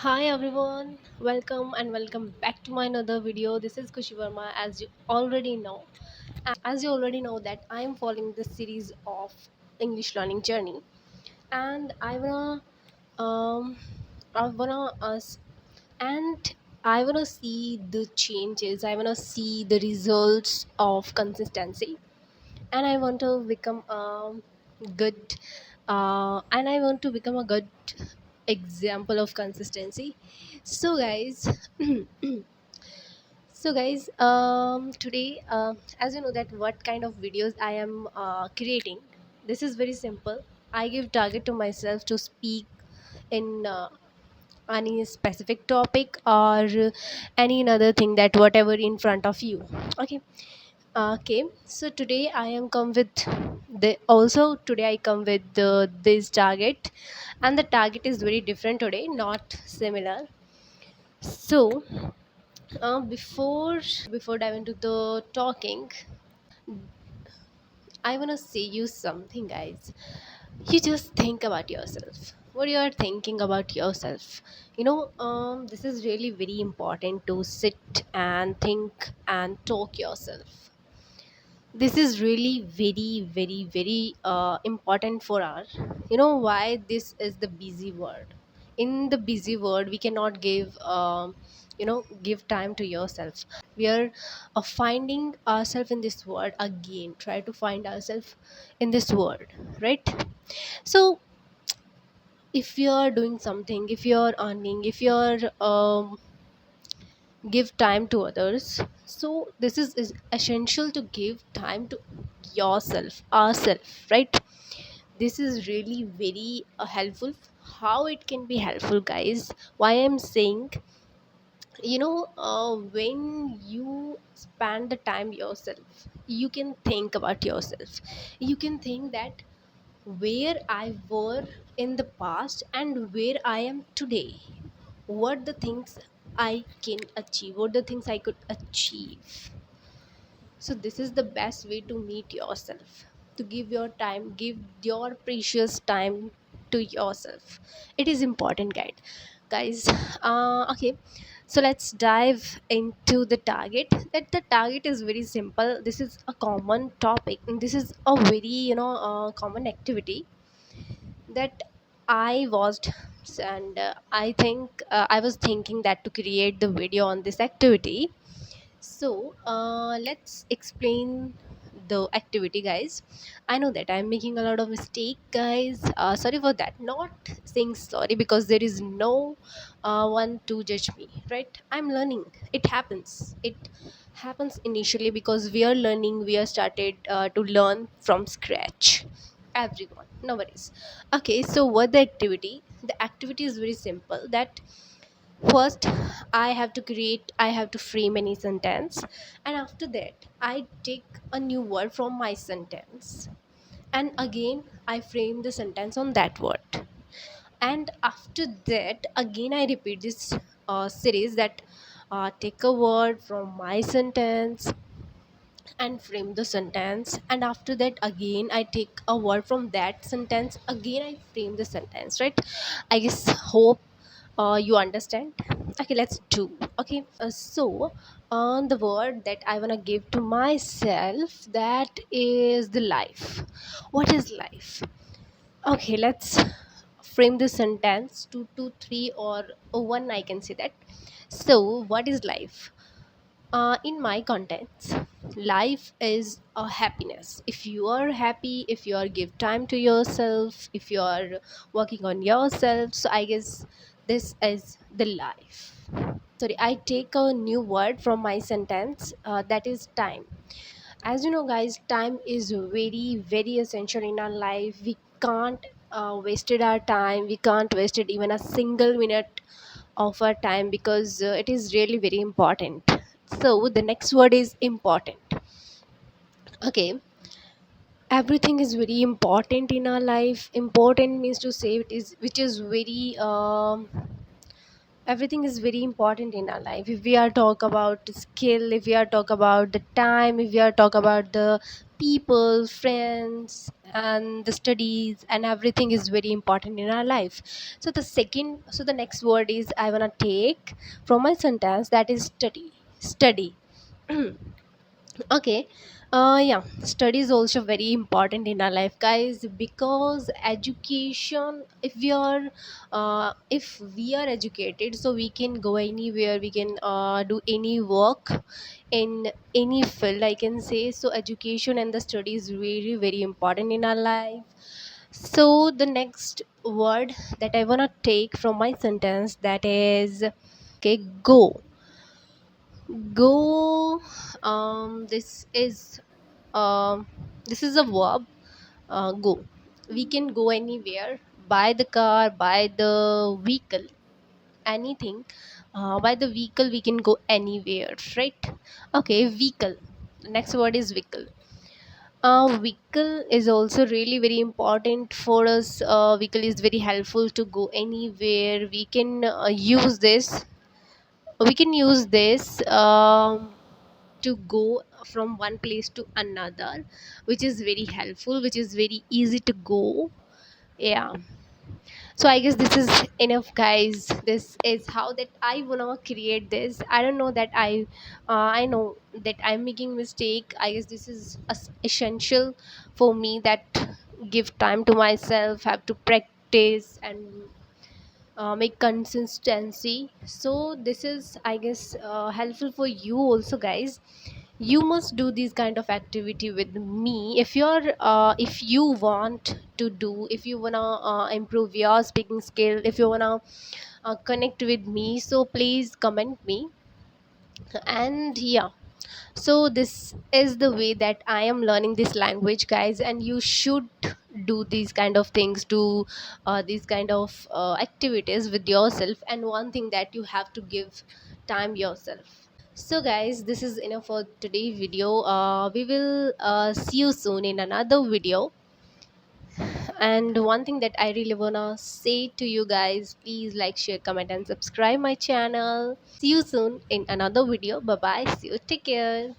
Hi everyone, welcome back to my another video. This is Kushi Verma. As you already know that I am following this series of English learning journey, and um I wanna us and I wanna see the changes. I wanna see the results of consistency, and I want to become good and I want to become a good example of consistency. So guys, today, as you know that what kind of videos I am creating, this is very simple. I give target to myself to speak in any specific topic or any another thing that whatever in front of you. Okay. Okay, so today I am come with today I come with this target, and the target is very different today, not similar. So, before diving into the talking, I wanna say you something, guys. You just think about yourself. What you are thinking about yourself. This is really very important to sit and think and talk yourself. This is really very important for our, why this is the busy world. In the busy world we cannot give time to yourself. We are finding ourselves in this world again, try to find ourselves in this world, right? So if you're doing something, if you're earning, if you're give time to others, so is essential to give time to yourself, ourselves, right? This is really very helpful. How it can be helpful, guys? Why I'm saying, when you spend the time yourself, you can think about yourself. You can think that where I were in the past and where I am today, what the things I can achieve, what the things I could achieve. So this is the best way to meet yourself, to give your time, give your precious time to yourself. It is important, guys. Okay, so let's dive into the target. That the target is very simple. This is a common topic, and this is a very common activity that I watched, and I think I was thinking that to create the video on this activity. So let's explain the activity, guys. I know that I'm making a lot of mistake, guys. Sorry for that. Not saying sorry because there is no one to judge me, right? I'm learning. It happens. It happens initially because we are learning. We are started to learn from scratch. Everyone, no worries. Okay, so what the activity? The activity is very simple. That first I have to frame any sentence, and after that I take a new word from my sentence, and again I frame the sentence on that word, and after that again I repeat this series that take a word from my sentence and frame the sentence, and after that again I take a word from that sentence, again I frame the sentence, right? I guess, hope you understand. Okay, let's do. Okay, so on the word that I want to give to myself, that is the life. What is life? Okay, let's frame the sentence two, three, or one, I can say that. So what is life? In my contents, life is a happiness. If you are happy, if you are give time to yourself, if you are working on yourself, so I guess this is the life. Sorry, I take a new word from my sentence, that is time. As you know, guys, time is very essential in our life. We can't wasted our time. We can't wasted even a single minute of our time, because it is really very important. So the next word is important. Okay, everything is very important in our life. Important means to say it is, which is very everything is very important in our life. If we are talk about skill, if we are talk about the time, if we are talk about the people, friends, and the studies and everything is very important in our life. So the next word is I want to take from my sentence, that is study. Okay. Yeah, study is also very important in our life, guys, because education, if we are educated, so we can go anywhere, we can do any work in any field, I can say. So education and the study is very very important in our life. So the next word that I want to take from my sentence, that is, okay, go. Go. This is a verb. Go. We can go anywhere, by the car, by the vehicle, anything. By the vehicle we can go anywhere, right? Okay, vehicle. Next word is vehicle. Vehicle is also really very important for us. Vehicle is very helpful to go anywhere. We can use this to go from one place to another, which is very helpful, which is very easy to go. Yeah. So I guess this is enough, guys. This is how that I wanna create this. I don't know that I know that I'm making mistake. I guess this is essential for me, that give time to myself, have to practice and make consistency. So this is, I guess, helpful for you also, guys. You must do this kind of activity with me if you want to do, if you wanna improve your speaking skill, if you wanna connect with me, so please comment me. And yeah, so this is the way that I am learning this language, guys, and you should do these kind of things, do these kind of activities with yourself. And one thing, that you have to give time yourself. So guys, this is enough for today's video. We will see you soon in another video. And one thing that I really wanna say to you guys, please like, share, comment and subscribe my channel. See you soon in another video. Bye bye, see you, take care.